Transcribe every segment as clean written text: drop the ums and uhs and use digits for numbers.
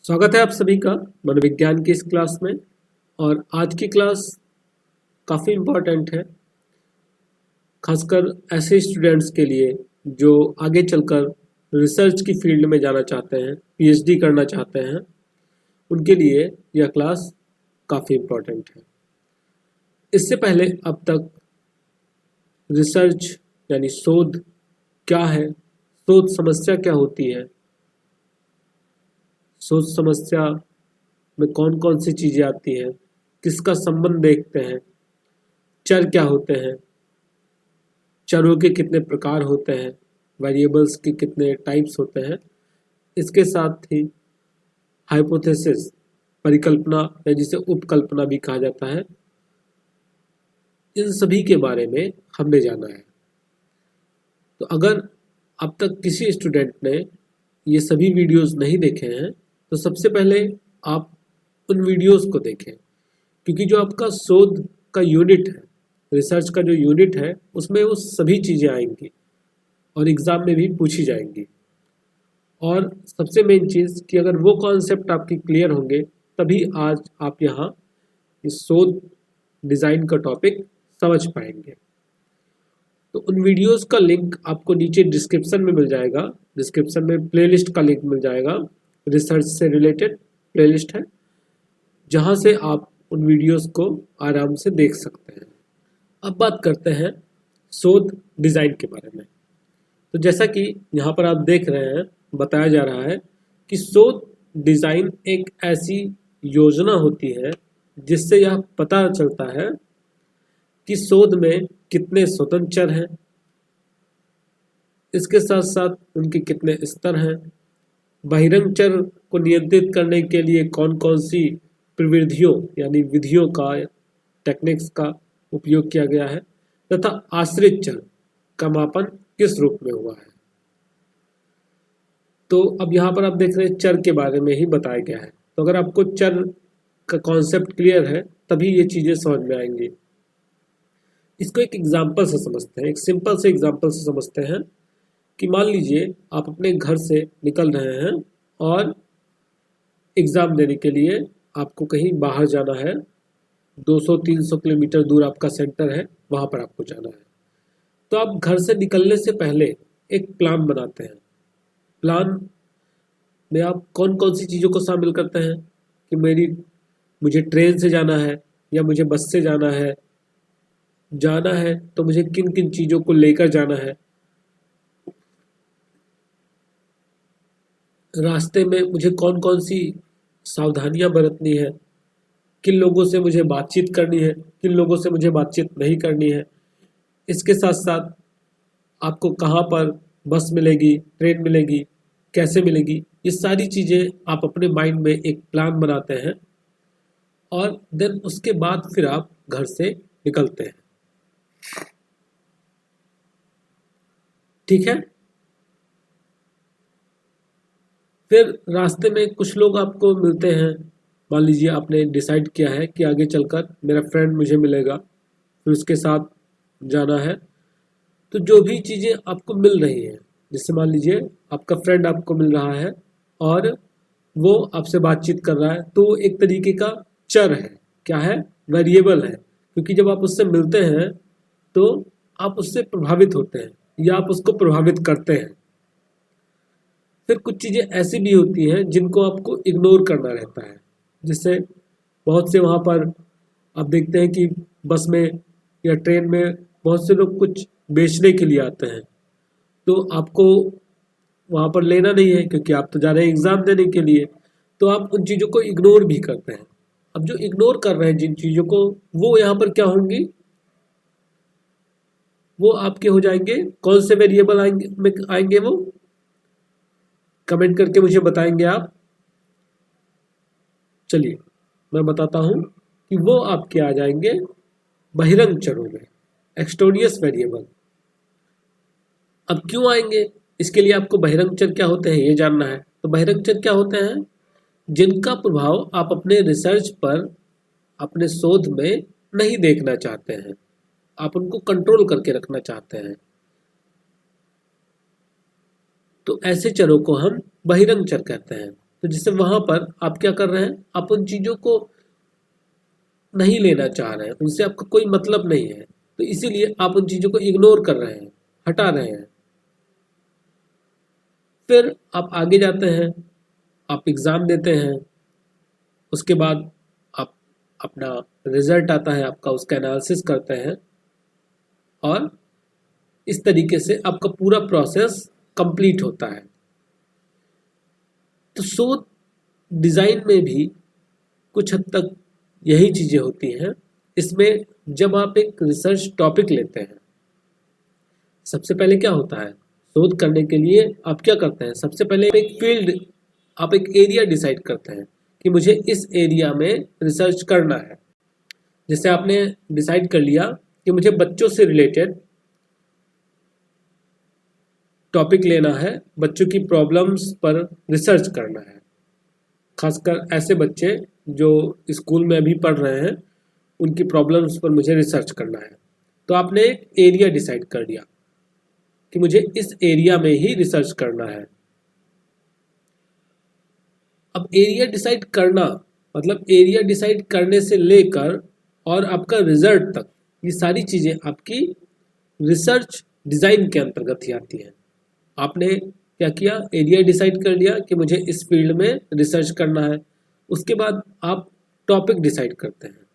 स्वागत है आप सभी का मनोविज्ञान की इस क्लास में। और आज की क्लास काफ़ी इम्पोर्टेंट है, खासकर ऐसे स्टूडेंट्स के लिए जो आगे चलकर रिसर्च की फील्ड में जाना चाहते हैं, पीएचडी करना चाहते हैं। उनके लिए यह क्लास काफ़ी इम्पोर्टेंट है। इससे पहले अब तक रिसर्च यानी शोध क्या है, शोध समस्या क्या होती है, शोध समस्या में कौन कौन सी चीज़ें आती हैं, किसका संबंध देखते हैं, चर क्या होते हैं, चरों के कितने प्रकार होते हैं, वेरिएबल्स के कितने टाइप्स होते हैं, इसके साथ ही हाइपोथेसिस परिकल्पना या जिसे उपकल्पना भी कहा जाता है, इन सभी के बारे में हमने जाना है। तो अगर अब तक किसी स्टूडेंट ने ये सभी वीडियोस नहीं देखे हैं तो सबसे पहले आप उन वीडियोस को देखें, क्योंकि जो आपका शोध का यूनिट है, रिसर्च का जो यूनिट है, उसमें वो सभी चीज़ें आएंगी और एग्ज़ाम में भी पूछी जाएंगी। और सबसे मेन चीज़ कि अगर वो कॉन्सेप्ट आपकी क्लियर होंगे तभी आज आप यहाँ इस शोध डिज़ाइन का टॉपिक समझ पाएंगे। तो उन वीडियोस का लिंक आपको नीचे डिस्क्रिप्शन में मिल जाएगा। डिस्क्रिप्शन में प्लेलिस्ट का लिंक मिल जाएगा, रिसर्च से रिलेटेड प्लेलिस्ट है, जहाँ से आप उन वीडियोस को आराम से देख सकते हैं। अब बात करते हैं शोध डिज़ाइन के बारे में। तो जैसा कि यहाँ पर आप देख रहे हैं, बताया जा रहा है कि शोध डिज़ाइन एक ऐसी योजना होती है जिससे यह पता चलता है कि शोध में कितने स्वतंत्र चर हैं, इसके साथ साथ उनके कितने स्तर हैं, बहिरंग चर को नियंत्रित करने के लिए कौन कौन सी प्रविधियों यानी विधियों का, टेक्निक्स का उपयोग किया गया है, तथा आश्रित चर का मापन किस रूप में हुआ है। तो अब यहाँ पर आप देख रहे हैं चर के बारे में ही बताया गया है। तो अगर आपको चर का कॉन्सेप्ट क्लियर है तभी ये चीज़ें समझ में आएंगी। इसको एक एग्जाम्पल से समझते हैं, एक सिंपल से एग्जाम्पल से समझते हैं कि मान लीजिए आप अपने घर से निकल रहे हैं और एग्ज़ाम देने के लिए आपको कहीं बाहर जाना है, 200-300 किलोमीटर दूर आपका सेंटर है, वहाँ पर आपको जाना है। तो आप घर से निकलने से पहले एक प्लान बनाते हैं। प्लान में आप कौन कौन सी चीज़ों को शामिल करते हैं कि मुझे ट्रेन से जाना है या मुझे बस से जाना है तो मुझे किन किन चीज़ों को लेकर जाना है, रास्ते में मुझे कौन कौन सी सावधानियां बरतनी है, किन लोगों से मुझे बातचीत करनी है, किन लोगों से मुझे बातचीत नहीं करनी है। इसके साथ साथ आपको कहाँ पर बस मिलेगी, ट्रेन मिलेगी, कैसे मिलेगी, ये सारी चीज़ें आप अपने माइंड में एक प्लान बनाते हैं और देन उसके बाद फिर आप घर से निकलते हैं। ठीक है। फिर रास्ते में कुछ लोग आपको मिलते हैं। मान लीजिए आपने डिसाइड किया है कि आगे चलकर मेरा फ्रेंड मुझे मिलेगा, फिर उसके साथ जाना है। तो जो भी चीज़ें आपको मिल रही हैं, जैसे मान लीजिए आपका फ्रेंड आपको मिल रहा है और वो आपसे बातचीत कर रहा है, तो वो एक तरीके का चर है। क्या है? वेरिएबल है, क्योंकि जब आप उससे मिलते हैं तो आप उससे प्रभावित होते हैं या आप उसको प्रभावित करते हैं। फिर कुछ चीज़ें ऐसी भी होती हैं जिनको आपको इग्नोर करना रहता है। जिससे बहुत से वहाँ पर आप देखते हैं कि बस में या ट्रेन में बहुत से लोग कुछ बेचने के लिए आते हैं, तो आपको वहाँ पर लेना नहीं है क्योंकि आप तो जा रहे हैं एग्ज़ाम देने के लिए, तो आप उन चीज़ों को इग्नोर भी करते हैं। अब जो इग्नोर कर रहे हैं जिन चीज़ों को, वो यहाँ पर क्या होंगी, वो आपके हो जाएंगे, कौन से वेरिएबल आएंगे वो कमेंट करके मुझे बताएंगे आप। चलिए मैं बताता हूं कि वो आपके आ जाएंगे बहिरंग चरों में, एक्सट्रेनियस वेरिएबल। अब क्यों आएंगे, इसके लिए आपको बहिरंग चर क्या होते हैं ये जानना है। तो बहिरंग चर क्या होते हैं? जिनका प्रभाव आप अपने रिसर्च पर, अपने शोध में नहीं देखना चाहते हैं, आप उनको कंट्रोल करके रखना चाहते हैं। तो ऐसे चरों को हम बहिरंग चर कहते हैं। तो जिससे वहां पर आप क्या कर रहे हैं, आप उन चीजों को नहीं लेना चाह रहे हैं, उनसे आपका कोई मतलब नहीं है, तो इसीलिए आप उन चीजों को इग्नोर कर रहे हैं, हटा रहे हैं। फिर आप आगे जाते हैं, आप एग्जाम देते हैं, उसके बाद आप अपना रिजल्ट आता है आपका, उसका एनालिसिस करते हैं और इस तरीके से आपका पूरा प्रोसेस कंप्लीट होता है। तो शोध डिजाइन में भी कुछ हद तक यही चीजें होती हैं। इसमें जब आप एक रिसर्च टॉपिक लेते हैं, सबसे पहले क्या होता है, शोध करने के लिए आप क्या करते हैं, सबसे पहले एक फील्ड, आप एक एरिया डिसाइड करते हैं कि मुझे इस एरिया में रिसर्च करना है। जैसे आपने डिसाइड कर लिया कि मुझे बच्चों से रिलेटेड टॉपिक लेना है, बच्चों की प्रॉब्लम्स पर रिसर्च करना है, खासकर ऐसे बच्चे जो स्कूल में अभी पढ़ रहे हैं, उनकी प्रॉब्लम्स पर मुझे रिसर्च करना है। तो आपने एक एरिया डिसाइड कर लिया कि मुझे इस एरिया में ही रिसर्च करना है। अब एरिया डिसाइड करना मतलब एरिया डिसाइड करने से लेकर और आपका रिजल्ट तक, ये सारी चीजें आपकी रिसर्च डिजाइन के अंतर्गत ही आती हैं। आपने क्या किया, एरिया डिसाइड कर लिया कि मुझे इस फील्ड में रिसर्च करना है। उसके बाद आप टॉपिक डिसाइड करते हैं।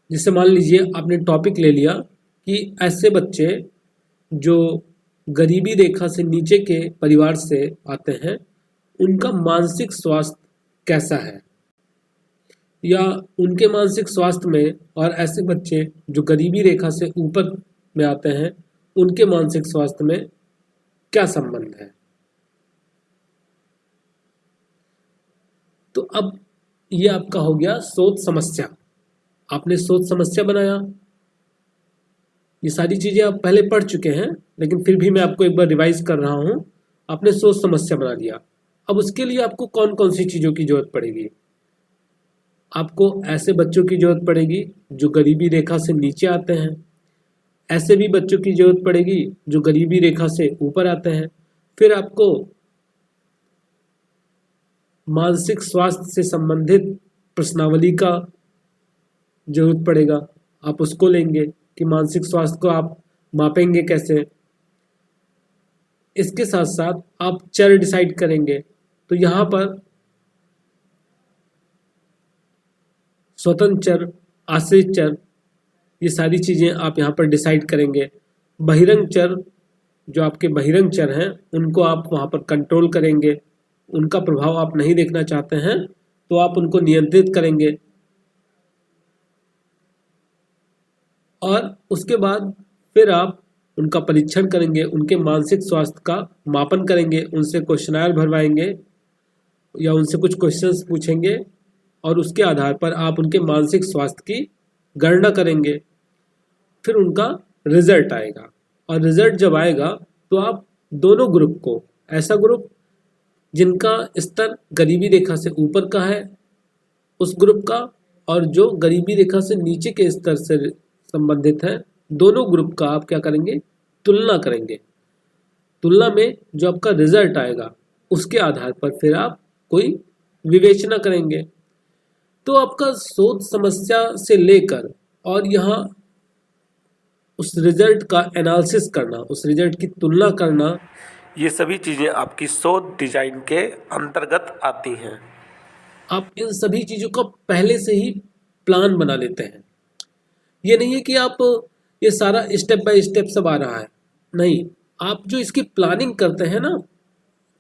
जिससे मान लीजिए आपने टॉपिक ले लिया कि ऐसे बच्चे जो गरीबी रेखा से नीचे के परिवार से आते हैं, उनका मानसिक स्वास्थ्य कैसा है, या उनके मानसिक स्वास्थ्य में और ऐसे बच्चे जो गरीबी रेखा से ऊपर में आते हैं, उनके मानसिक स्वास्थ्य में क्या संबंध है। तो अब ये आपका हो गया शोध समस्या। आपने शोध समस्या बनाया, ये सारी चीजें आप पहले पढ़ चुके हैं, लेकिन फिर भी मैं आपको एक बार रिवाइज कर रहा हूं। आपने शोध समस्या बना दिया। अब उसके लिए आपको कौन कौन सी चीजों की जरूरत पड़ेगी, आपको ऐसे बच्चों की जरूरत पड़ेगी जो गरीबी रेखा से नीचे आते हैं, ऐसे भी बच्चों की जरूरत पड़ेगी जो गरीबी रेखा से ऊपर आते हैं। फिर आपको मानसिक स्वास्थ्य से संबंधित प्रश्नावली का जरूरत पड़ेगा, आप उसको लेंगे कि मानसिक स्वास्थ्य को आप मापेंगे कैसे। इसके साथ साथ आप चर डिसाइड करेंगे। तो यहां पर स्वतंत्र चर, आश्रित चर, ये सारी चीजें आप यहाँ पर डिसाइड करेंगे। बहिरंग चर, जो आपके बहिरंग चर हैं, उनको आप वहां पर कंट्रोल करेंगे, उनका प्रभाव आप नहीं देखना चाहते हैं तो आप उनको नियंत्रित करेंगे। और उसके बाद फिर आप उनका परीक्षण करेंगे, उनके मानसिक स्वास्थ्य का मापन करेंगे, उनसे क्वेश्चनायर भरवाएंगे या उनसे कुछ क्वेश्चंस पूछेंगे और उसके आधार पर आप उनके मानसिक स्वास्थ्य की गणना करेंगे। फिर उनका रिजल्ट आएगा और रिजल्ट जब आएगा तो आप दोनों ग्रुप को, ऐसा ग्रुप जिनका स्तर गरीबी रेखा से ऊपर का है उस ग्रुप का, और जो गरीबी रेखा से नीचे के स्तर से संबंधित है, दोनों ग्रुप का आप क्या करेंगे, तुलना करेंगे। तुलना में जो आपका रिजल्ट आएगा उसके आधार पर फिर आप कोई विवेचना करेंगे। तो आपका शोध समस्या से लेकर और यहाँ उस रिजल्ट का एनालिसिस करना, उस रिजल्ट की तुलना करना, ये सभी चीजें आपकी शोध डिजाइन के अंतर्गत आती हैं। आप इन सभी चीजों का पहले से ही प्लान बना लेते हैं। ये नहीं है कि आप ये सारा स्टेप बाय स्टेप सब आ रहा है, नहीं, आप जो इसकी प्लानिंग करते हैं ना,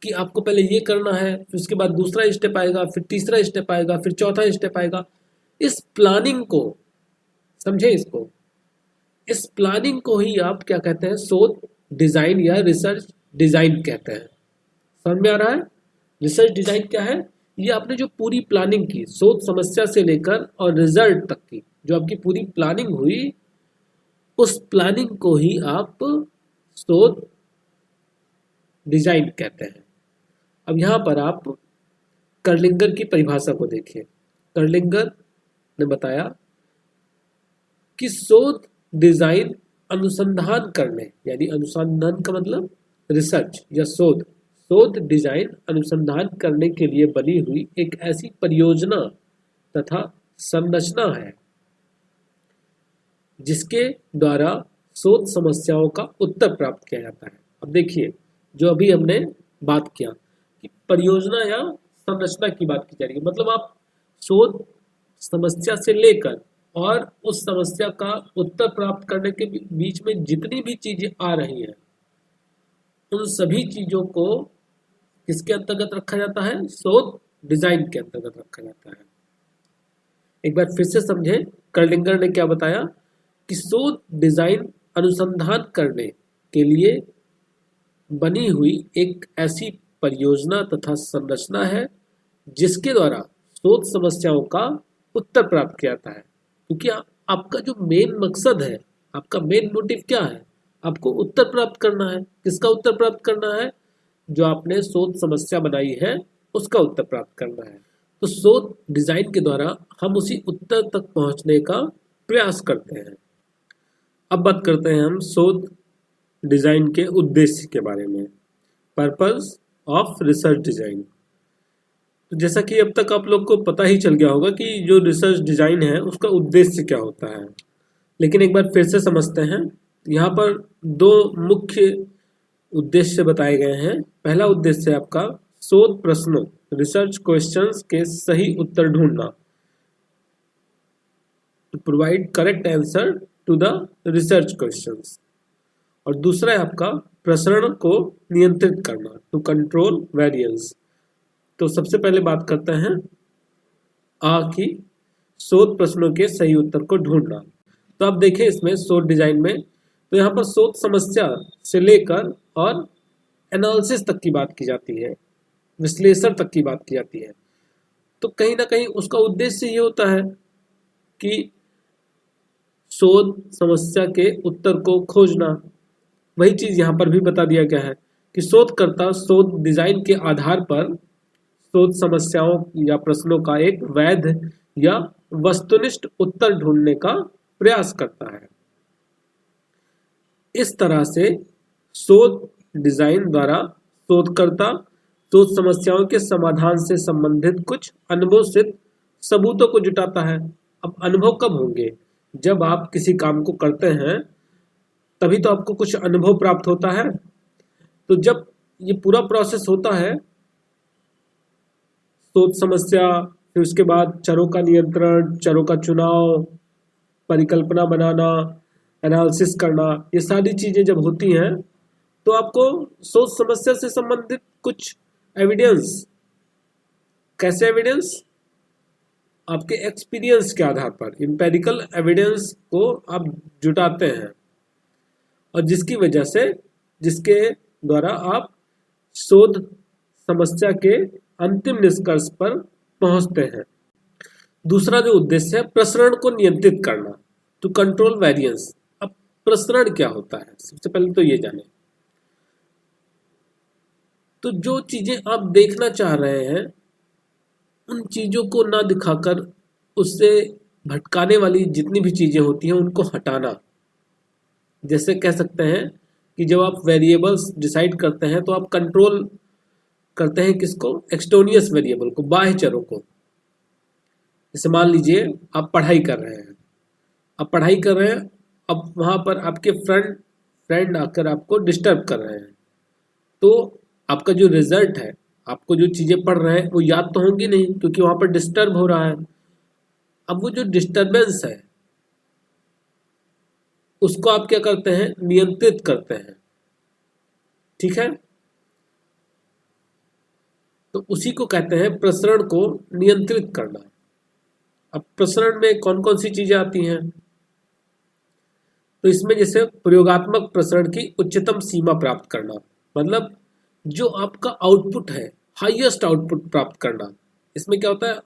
कि आपको पहले ये करना है, फिर उसके बाद दूसरा स्टेप आएगा, फिर तीसरा स्टेप आएगा, फिर चौथा स्टेप आएगा, इस प्लानिंग को समझे, इसको, इस प्लानिंग को ही आप क्या कहते हैं, शोध डिजाइन या रिसर्च डिजाइन कहते हैं। समझ में आ रहा है? रिसर्च डिजाइन क्या है? ये आपने जो पूरी प्लानिंग की, शोध समस्या से लेकर और रिजल्ट तक की जो आपकी पूरी प्लानिंग हुई, उस प्लानिंग को ही आप शोध डिजाइन कहते हैं। अब यहां पर आप कर्लिंगर की परिभाषा को देखिए। कर्लिंगर ने बताया कि शोध डिजाइन अनुसंधान करने, यानी अनुसंधान का मतलब रिसर्च या शोध, शोध डिजाइन अनुसंधान करने के लिए बनी हुई एक ऐसी परियोजना तथा संरचना है जिसके द्वारा शोध समस्याओं का उत्तर प्राप्त किया जाता है। अब देखिए, जो अभी हमने बात किया कि परियोजना या संरचना की बात की जा रही है, मतलब आप शोध समस्या से लेकर और उस समस्या का उत्तर प्राप्त करने के बीच में जितनी भी चीजें आ रही हैं, उन सभी चीजों को किसके अंतर्गत रखा जाता है? शोध डिजाइन के अंतर्गत रखा जाता है। एक बार फिर से समझें, कर्लिंगर ने क्या बताया कि शोध डिजाइन अनुसंधान करने के लिए बनी हुई एक ऐसी परियोजना तथा संरचना है जिसके द्वारा शोध समस्याओं का उत्तर प्राप्त किया जाता है। क्योंकि आपका जो मेन मकसद है, आपका मेन मोटिव क्या है? आपको उत्तर प्राप्त करना है। किसका उत्तर प्राप्त करना है? जो आपने शोध समस्या बनाई है उसका उत्तर प्राप्त करना है। तो शोध डिजाइन के द्वारा हम उसी उत्तर तक पहुंचने का प्रयास करते हैं। अब बात करते हैं हम शोध डिजाइन के उद्देश्य के बारे में। Purpose of research design. तो जैसा कि अब तक आप लोग को पता ही चल गया होगा कि जो रिसर्च डिजाइन है उसका उद्देश्य क्या होता है, लेकिन एक बार फिर से समझते हैं। यहाँ पर दो मुख्य उद्देश्य बताए गए हैं। पहला उद्देश्य है आपका शोध प्रश्नों, रिसर्च क्वेश्चंस के सही उत्तर ढूंढना, to provide correct answer to the research questions. और दूसरा है आपका प्रसरण को नियंत्रित करना, टू कंट्रोल वेरिएंस। तो सबसे पहले बात करते हैं कि शोध प्रश्नों के सही उत्तर को ढूंढना। तो आप देखें इसमें शोध डिजाइन में, तो यहाँ पर शोध समस्या से लेकर और एनालिसिस तक की बात की जाती है, विश्लेषण तक की बात की जाती है। तो कहीं ना कहीं उसका उद्देश्य ये होता है कि शोध समस्या के उत्तर को खोजना। वही चीज यहाँ पर भी बता दिया गया है कि शोधकर्ता शोध डिजाइन के आधार पर शोध समस्याओं या प्रश्नों का एक वैध या वस्तुनिष्ठ उत्तर ढूंढने का प्रयास करता है। इस तरह से शोध डिजाइन द्वारा शोधकर्ता शोध समस्याओं के समाधान से संबंधित कुछ अनुभव सिद्ध सबूतों को जुटाता है। अब अनुभव कब होंगे? जब आप किसी काम को करते हैं तभी तो आपको कुछ अनुभव प्राप्त होता है। तो जब ये पूरा प्रोसेस होता है, शोध समस्या, फिर उसके बाद चरों का नियंत्रण, चरों का चुनाव, परिकल्पना बनाना, एनालिसिस करना, ये सारी चीजें जब होती हैं तो आपको शोध समस्या से संबंधित कुछ एविडेंस, कैसे एविडेंस? आपके एक्सपीरियंस के आधार पर एम्पिरिकल एविडेंस को आप जुटाते हैं, और जिसकी वजह से, जिसके द्वारा आप शोध समस्या के अंतिम निष्कर्ष पर पहुंचते हैं। दूसरा जो उद्देश्य है प्रसरण को नियंत्रित करना, टू कंट्रोल वेरिएंस। अब प्रसरण क्या होता है, सबसे पहले तो ये जाने। तो जो चीजें आप देखना चाह रहे हैं उन चीजों को ना दिखाकर उससे भटकाने वाली जितनी भी चीजें होती हैं उनको हटाना। जैसे कह सकते हैं कि जब आप वेरिएबल्स डिसाइड करते हैं तो आप कंट्रोल करते हैं किसको? एक्सटोनियस वेरिएबल को, बाह्य चरों को। जैसे मान लीजिए आप पढ़ाई कर रहे हैं, अब वहां पर आपके फ्रेंड आकर आपको डिस्टर्ब कर रहे हैं, तो आपका जो रिजल्ट है, आपको जो चीजें पढ़ रहे हैं वो याद तो होंगी नहीं, क्योंकि वहां पर डिस्टर्ब हो रहा है। अब वो जो डिस्टर्बेंस है उसको आप क्या करते हैं? नियंत्रित करते हैं। ठीक है, तो उसी को कहते हैं प्रसरण को नियंत्रित करना। अब प्रसरण में कौन कौन सी चीजें आती हैं? तो इसमें जैसे प्रयोगात्मक प्रसरण की उच्चतम सीमा प्राप्त करना, मतलब जो आपका आउटपुट है, हाईएस्ट आउटपुट प्राप्त करना। इसमें क्या होता है,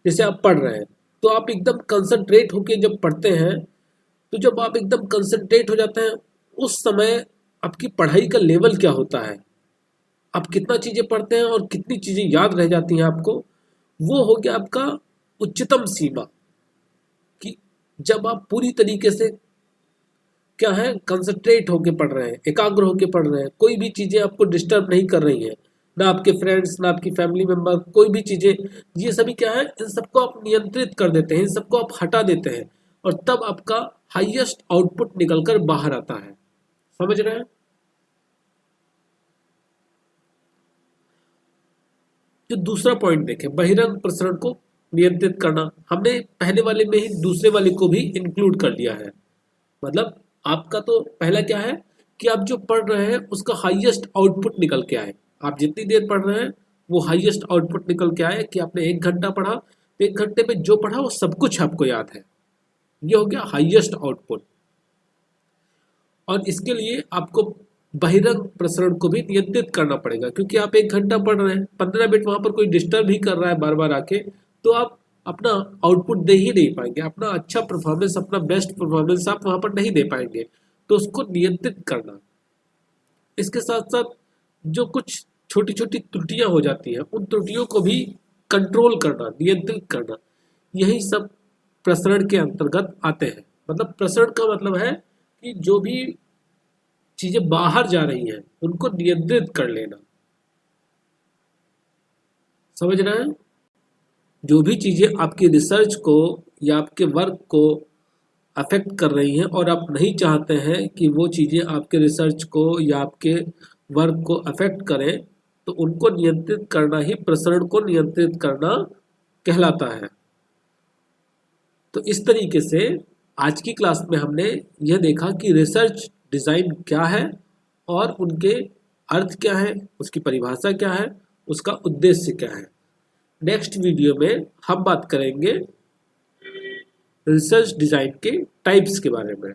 जैसे आप पढ़ रहे हैं तो आप एकदम कंसंट्रेट होके जब पढ़ते हैं, तो जब आप एकदम कंसंट्रेट हो जाते हैं उस समय आपकी पढ़ाई का लेवल क्या होता है, आप कितना चीजें पढ़ते हैं और कितनी चीजें याद रह जाती हैं आपको, वो हो गया आपका उच्चतम सीमा। कि जब आप पूरी तरीके से क्या है, कंसंट्रेट होके पढ़ रहे हैं, एकाग्र होके पढ़ रहे हैं, कोई भी चीजें आपको डिस्टर्ब नहीं कर रही हैं, ना आपके फ्रेंड्स, ना आपकी फैमिली मेंबर, कोई भी चीजें, ये सभी क्या है, इन सबको आप नियंत्रित कर देते हैं, इन सबको आप हटा देते हैं, और तब आपका हाईएस्ट आउटपुट निकलकर बाहर आता है। समझ रहे हैं? जो दूसरा पॉइंट देखें, बहिरंग प्रसरण को नियंत्रित करना, हमने पहले वाले में ही दूसरे वाले को भी इंक्लूड कर लिया है। मतलब आपका तो पहला क्या है कि आप जो पढ़ रहे हैं उसका हाईएस्ट आउटपुट निकल के आए। आप जितनी देर पढ़ रहे हैं वो हाईएस्ट आउटपुट निकल के आए कि आपने 1 घंटा पढ़ा, तो 1 घंटे में जो पढ़ा वो सब कुछ आपको याद है। ये हो गया हाईएस्ट आउटपुट। और इसके लिए आपको बहिरंग प्रसरण को भी नियंत्रित करना पड़ेगा, क्योंकि आप 1 घंटा पढ़ रहे हैं, 15 मिनट वहां पर कोई डिस्टर्ब ही कर रहा है बार बार आके, तो आप अपना आउटपुट दे ही नहीं पाएंगे, अपना अच्छा परफॉर्मेंस, अपना बेस्ट परफॉर्मेंस आप वहां पर नहीं दे पाएंगे। तो उसको नियंत्रित करना, इसके साथ साथ जो कुछ छोटी छोटी त्रुटियां हो जाती हैं उन त्रुटियों को भी कंट्रोल करना, नियंत्रित करना, यही सब प्रसरण के अंतर्गत आते हैं। मतलब प्रसरण का मतलब है कि जो भी चीजें बाहर जा रही हैं उनको नियंत्रित कर लेना। समझ रहे हैं? जो भी चीजें आपकी रिसर्च को या आपके वर्क को अफेक्ट कर रही हैं और आप नहीं चाहते हैं कि वो चीजें आपके रिसर्च को या आपके वर्क को अफेक्ट करें, तो उनको नियंत्रित करना ही प्रसरण को नियंत्रित करना कहलाता है। तो इस तरीके से आज की क्लास में हमने यह देखा कि रिसर्च डिज़ाइन क्या है और उनके अर्थ क्या है, उसकी परिभाषा क्या है, उसका उद्देश्य क्या है। नेक्स्ट वीडियो में हम बात करेंगे रिसर्च डिज़ाइन के टाइप्स के बारे में।